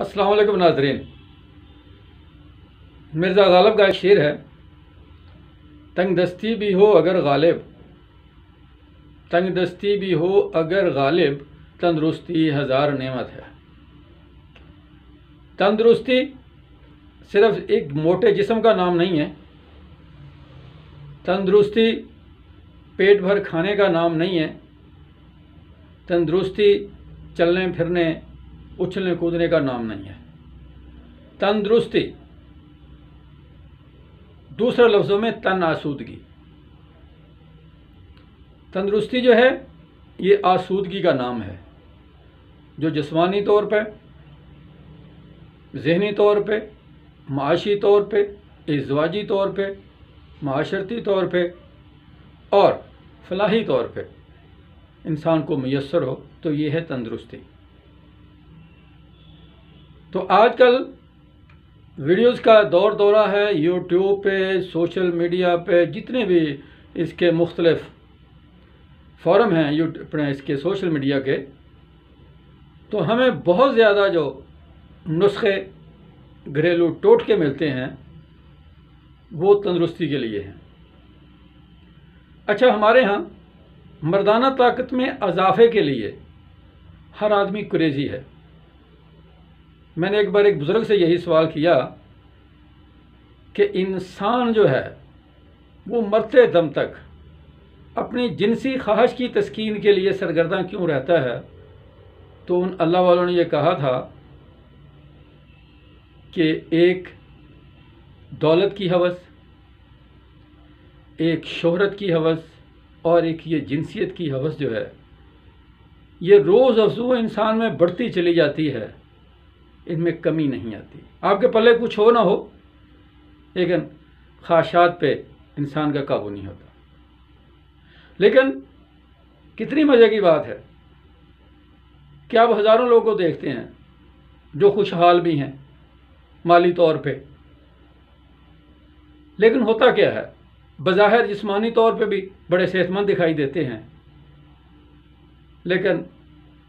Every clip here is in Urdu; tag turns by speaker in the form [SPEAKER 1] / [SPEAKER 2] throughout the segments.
[SPEAKER 1] السلام علیکم ناظرین، مرزا غالب کا ایک شعر ہے، تنگ دستی بھی ہو اگر غالب، تنگ دستی بھی ہو اگر غالب، تندرستی ہزار نعمت ہے۔ تندرستی صرف ایک موٹے جسم کا نام نہیں ہے، تندرستی پیٹ بھر کھانے کا نام نہیں ہے، تندرستی چلنے پھرنے اچھلنے کودنے کا نام نہیں ہے۔ تندرستی دوسرے لفظوں میں تن آسودگی، تندرستی جو ہے یہ آسودگی کا نام ہے، جو جسمانی طور پہ، ذہنی طور پہ، معاشی طور پہ، ازدواجی طور پہ، معاشرتی طور پہ اور فلاحی طور پہ انسان کو میسر ہو، تو یہ ہے تندرستی۔ تو آج کل ویڈیوز کا دور دورہ ہے، یوٹیوب پہ، سوشل میڈیا پہ، جتنے بھی اس کے مختلف فورم ہیں اس کے سوشل میڈیا کے، تو ہمیں بہت زیادہ جو نسخے گھریلو ٹوٹکے ملتے ہیں وہ تندرستی کے لیے ہیں۔ اچھا، ہمارے ہاں مردانہ طاقت میں اضافے کے لیے ہر آدمی کریزی ہے۔ میں نے ایک بار ایک بزرگ سے یہی سوال کیا کہ انسان جو ہے وہ مرتے دم تک اپنی جنسی خواہش کی تسکین کے لیے سرگرداں کیوں رہتا ہے؟ تو ان اللہ والوں نے یہ کہا تھا کہ ایک دولت کی ہوس، ایک شہرت کی ہوس اور ایک یہ جنسیت کی ہوس جو ہے یہ روز افزوں انسان میں بڑھتی چلی جاتی ہے، ان میں کمی نہیں آتی۔ آپ کے پلے کچھ ہو نہ ہو لیکن خواہشات پہ انسان کا قابو نہیں ہوتا۔ لیکن کتنی مزے کی بات ہے کہ آپ ہزاروں لوگوں کو دیکھتے ہیں جو خوشحال بھی ہیں مالی طور پہ، لیکن ہوتا کیا ہے، بظاہر جسمانی طور پہ بھی بڑے صحت مند دکھائی دیتے ہیں، لیکن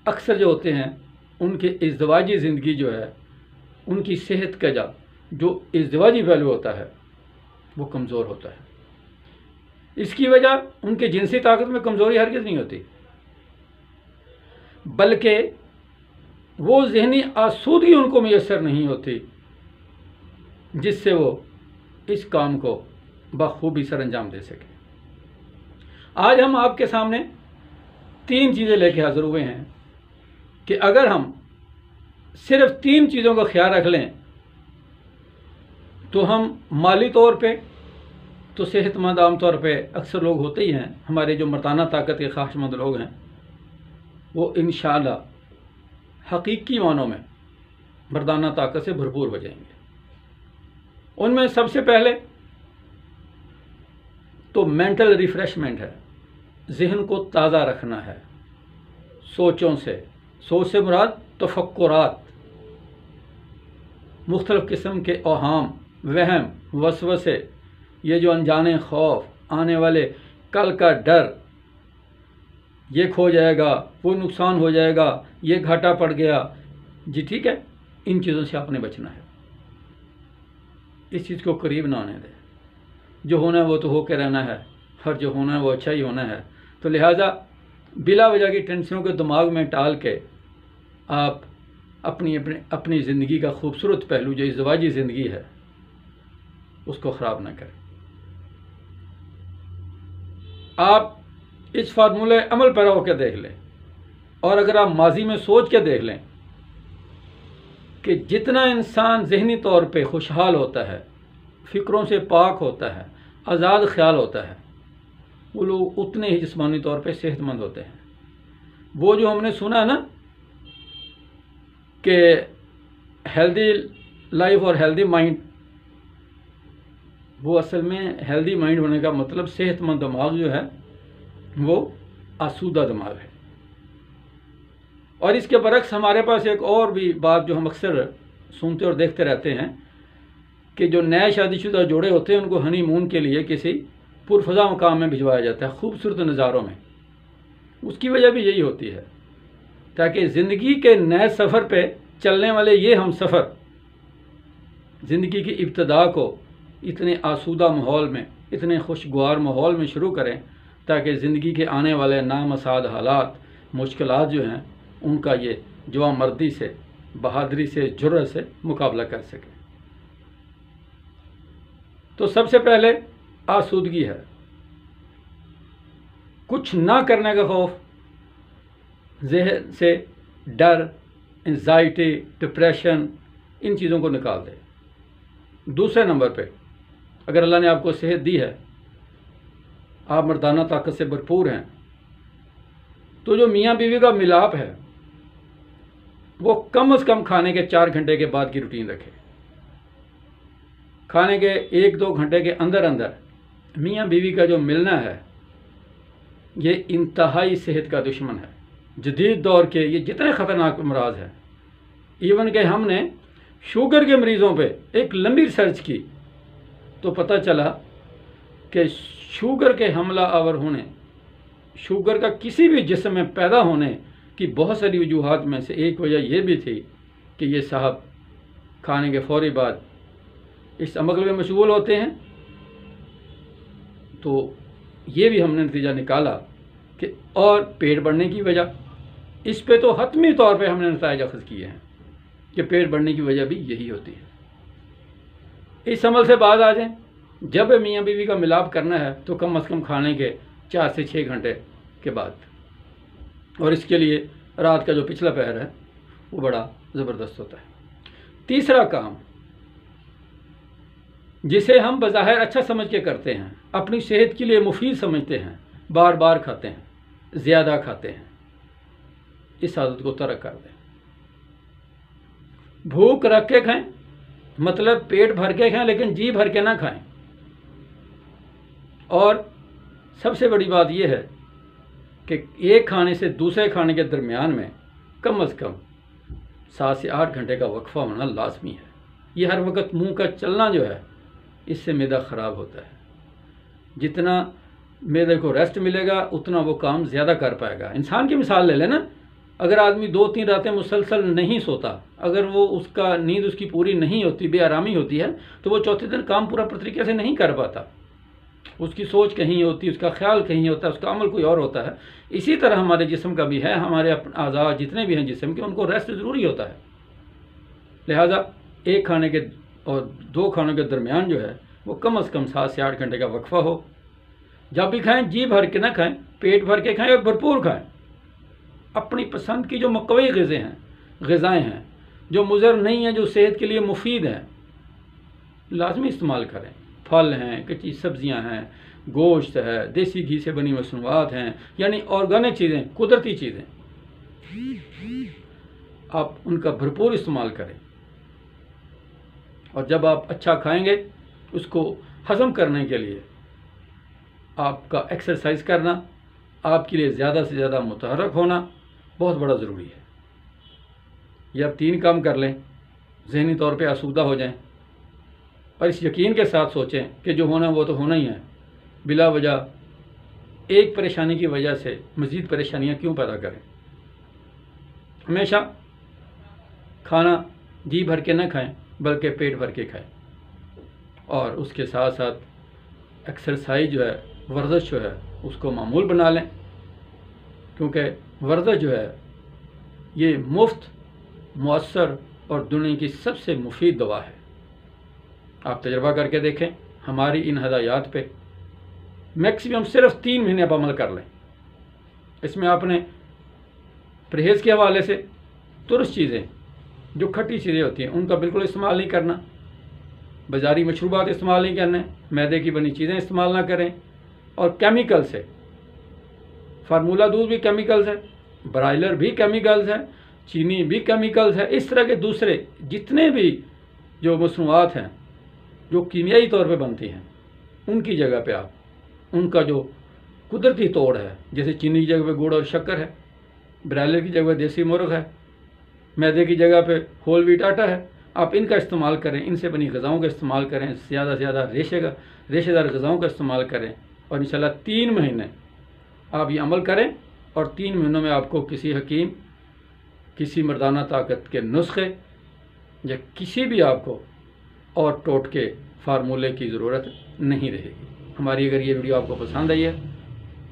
[SPEAKER 1] اکثر جو ہوتے ہیں ان کے ازدواجی زندگی جو ہے، ان کی صحت کا جو ازدواجی پہلو ہوتا ہے وہ کمزور ہوتا ہے۔ اس کی وجہ ان کے جنسی طاقت میں کمزوری ہرگز نہیں ہوتی، بلکہ وہ ذہنی آسودگی ان کو میسر نہیں ہوتی جس سے وہ اس کام کو بخوبی سر انجام دے سکے۔ آج ہم آپ کے سامنے 3 چیزیں لے کے حاضر ہوئے ہیں کہ اگر ہم صرف 3 چیزوں کا خیال رکھ لیں تو ہم مالی طور پہ تو صحت مند عام طور پہ اکثر لوگ ہوتے ہی ہیں، ہمارے جو مردانہ طاقت کے خواہش مند لوگ ہیں وہ انشاءاللہ حقیقی معنوں میں مردانہ طاقت سے بھرپور ہو جائیں گے۔ ان میں سب سے پہلے تو مینٹل ریفریشمنٹ ہے، ذہن کو تازہ رکھنا ہے سوچوں سے۔ سوچ سے مراد تفکرات، مختلف قسم کے اوہام، وہم، وسوسے، یہ جو انجانے خوف، آنے والے کل کا ڈر، یہ کھو جائے گا، وہ نقصان ہو جائے گا، یہ گھاٹا پڑ گیا، جی ٹھیک ہے، ان چیزوں سے آپ نے بچنا ہے۔ اس چیز کو قریب نہ آنے دیں۔ جو ہونا ہے وہ تو ہو کے رہنا ہے، اور جو ہونا ہے وہ اچھا ہی ہونا ہے۔ تو لہٰذا بلا وجہ کی ٹینشنوں کے دماغ میں ٹال کے آپ اپنی زندگی کا خوبصورت پہلو جو ازدواجی زندگی ہے اس کو خراب نہ کریں۔ آپ اس فارمولے عمل پیرا ہو کے دیکھ لیں، اور اگر آپ ماضی میں سوچ کے دیکھ لیں کہ جتنا انسان ذہنی طور پہ خوشحال ہوتا ہے، فکروں سے پاک ہوتا ہے، آزاد خیال ہوتا ہے، وہ لوگ اتنے ہی جسمانی طور پہ صحت مند ہوتے ہیں۔ وہ جو ہم نے سنا ہے نا کہ ہیلدی لائف اور ہیلدی مائنڈ، وہ اصل میں ہیلدی مائنڈ ہونے کا مطلب صحت مند دماغ جو ہے وہ آسودہ دماغ ہے۔ اور اس کے برعکس ہمارے پاس ایک اور بھی بات جو ہم اکثر سنتے اور دیکھتے رہتے ہیں کہ جو نئے شادی شدہ جوڑے ہوتے ہیں ان کو ہنی مون کے لیے کسی پرفضا مقام میں بھجوایا جاتا ہے، خوبصورت نظاروں میں۔ اس کی وجہ بھی یہی ہوتی ہے تاکہ زندگی کے نئے سفر پہ چلنے والے یہ ہم سفر زندگی کی ابتدا کو اتنے آسودہ ماحول میں، اتنے خوشگوار ماحول میں شروع کریں تاکہ زندگی کے آنے والے نامساعد حالات، مشکلات جو ہیں ان کا یہ جواں مردی سے، بہادری سے، جرأت سے مقابلہ کر سکیں۔ تو سب سے پہلے آسودگی ہے، کچھ نہ کرنے کا خوف، ذہن سے ڈر، انزائٹی، ڈپریشن، ان چیزوں کو نکال دے۔ دوسرے نمبر پہ، اگر اللہ نے آپ کو صحت دی ہے، آپ مردانہ طاقت سے بھرپور ہیں، تو جو میاں بیوی کا ملاپ ہے وہ کم از کم کھانے کے 4 گھنٹے کے بعد کی روٹین رکھے۔ کھانے کے 1-2 گھنٹے کے اندر اندر میاں بیوی کا جو ملنا ہے یہ انتہائی صحت کا دشمن ہے۔ جدید دور کے یہ جتنے خطرناک امراض ہیں، ایون کہ ہم نے شوگر کے مریضوں پہ ایک لمبی ریسرچ کی تو پتہ چلا کہ شوگر کے حملہ آور ہونے، شوگر کا کسی بھی جسم میں پیدا ہونے کی بہت ساری وجوہات میں سے ایک وجہ یہ بھی تھی کہ یہ صاحب کھانے کے فوری بعد اس عمل میں مشغول ہوتے ہیں۔ تو یہ بھی ہم نے نتیجہ نکالا کہ اور پیٹ بڑھنے کی وجہ، اس پہ تو حتمی طور پہ ہم نے نتائج اخذ کیے ہیں کہ پیٹ بڑھنے کی وجہ بھی یہی ہوتی ہے۔ اس عمل سے باز آ جائیں، جب میاں بیوی کا ملاپ کرنا ہے تو کم از کم کھانے کے 4 سے 6 گھنٹے کے بعد، اور اس کے لیے رات کا جو پچھلا پہر ہے وہ بڑا زبردست ہوتا ہے۔ تیسرا کام جسے ہم بظاہر اچھا سمجھ کے کرتے ہیں، اپنی صحت کے لیے مفید سمجھتے ہیں، بار بار کھاتے ہیں، زیادہ کھاتے ہیں، اس عادت کو ترک کر دیں۔ بھوک رکھ کے کھائیں، مطلب پیٹ بھر کے کھائیں لیکن جی بھر کے نہ کھائیں۔ اور سب سے بڑی بات یہ ہے کہ ایک کھانے سے دوسرے کھانے کے درمیان میں کم از کم 7 سے 8 گھنٹے کا وقفہ ہونا لازمی ہے۔ یہ ہر وقت منہ کا چلنا جو ہے اس سے معدہ خراب ہوتا ہے۔ جتنا معدے کو ریسٹ ملے گا اتنا وہ کام زیادہ کر پائے گا۔ انسان کی مثال لے لیں نا، اگر آدمی 2-3 راتیں مسلسل نہیں سوتا، اگر وہ اس کا نیند اس کی پوری نہیں ہوتی، بے آرامی ہوتی ہے، تو وہ چوتھے دن کام پورا طریقے سے نہیں کر پاتا۔ اس کی سوچ کہیں ہوتی، اس کا خیال کہیں ہوتا ہے، اس کا عمل کوئی اور ہوتا ہے۔ اسی طرح ہمارے جسم کا بھی ہے، ہمارے اعضاء جتنے بھی ہیں جسم کے، ان کو ریسٹ ضروری ہوتا ہے۔ لہٰذا ایک کھانے کے اور 2 کھانوں کے درمیان جو ہے وہ کم از کم 7 سے 8 گھنٹے کا وقفہ ہو۔ جب بھی کھائیں جی بھر کے نہ کھائیں، پیٹ بھر کے کھائیں اور بھرپور کھائیں۔ اپنی پسند کی جو مقوی غذائیں ہیں، جو مضر نہیں ہیں، جو صحت کے لیے مفید ہیں، لازمی استعمال کریں۔ پھل ہیں، کچی سبزیاں ہیں، گوشت ہے، دیسی گھی سے بنی مصنوعات ہیں، یعنی آرگینک چیزیں، قدرتی چیزیں، آپ ان کا بھرپور استعمال کریں۔ اور جب آپ اچھا کھائیں گے، اس کو ہضم کرنے کے لیے آپ کا ایکسرسائز کرنا، آپ کے لیے زیادہ سے زیادہ متحرک ہونا بہت بڑا ضروری ہے۔ یہ آپ 3 کام کر لیں، ذہنی طور پہ آسودہ ہو جائیں، اور اس یقین کے ساتھ سوچیں کہ جو ہونا وہ تو ہونا ہی ہے، بلا وجہ ایک پریشانی کی وجہ سے مزید پریشانیاں کیوں پیدا کریں۔ ہمیشہ کھانا جی بھر کے نہ کھائیں بلکہ پیٹ بھر کے کھائیں، اور اس کے ساتھ ساتھ ایکسرسائز جو ہے، ورزش جو ہے، اس کو معمول بنا لیں، کیونکہ ورزش جو ہے یہ مفت، مؤثر اور دنیا کی سب سے مفید دوا ہے۔ آپ تجربہ کر کے دیکھیں، ہماری ان ہدایات پہ میکسیمم صرف 3 مہینے آپ عمل کر لیں۔ اس میں آپ نے پرہیز کے حوالے سے ترش چیزیں، جو کھٹی چیزیں ہوتی ہیں، ان کا بالکل استعمال نہیں کرنا، بازاری مشروبات استعمال نہیں کرنے، میدے کی بنی چیزیں استعمال نہ کریں، اور کیمیکل سے، فارمولہ دودھ بھی کیمیکلز ہے، برائلر بھی کیمیکلز ہے، چینی بھی کیمیکلز ہے، اس طرح کے دوسرے جتنے بھی جو مصنوعات ہیں جو کیمیائی طور پہ بنتی ہیں، ان کی جگہ پہ آپ ان کا جو قدرتی توڑ ہے، جیسے چینی کی جگہ پہ گڑ اور شکر ہے، برائلر کی جگہ پہ دیسی مرغ ہے، میدے کی جگہ پہ ہول ویٹ آٹا ہے، آپ ان کا استعمال کریں، ان سے بنی غذاؤں کا استعمال کریں، زیادہ سے زیادہ ریشے دار غذاؤں کا استعمال کریں، اور انشاءاللہ 3 مہینے آپ یہ عمل کریں، اور 3 مہینوں میں آپ کو کسی حکیم کسی مردانہ طاقت کے نسخے یا کسی بھی آپ کو اور ٹوٹکے فارمولے کی ضرورت نہیں رہے گی۔ ہماری اگر یہ ویڈیو آپ کو پسند آئی ہے،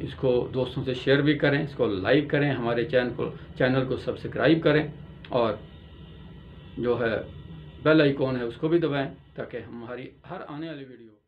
[SPEAKER 1] اس کو دوستوں سے شیئر بھی کریں، اس کو لائک کریں، ہمارے چینل کو سبسکرائب کریں، اور جو ہے بیل آئیکن ہے اس کو بھی دبائیں تاکہ ہماری ہر آنے والی ویڈیو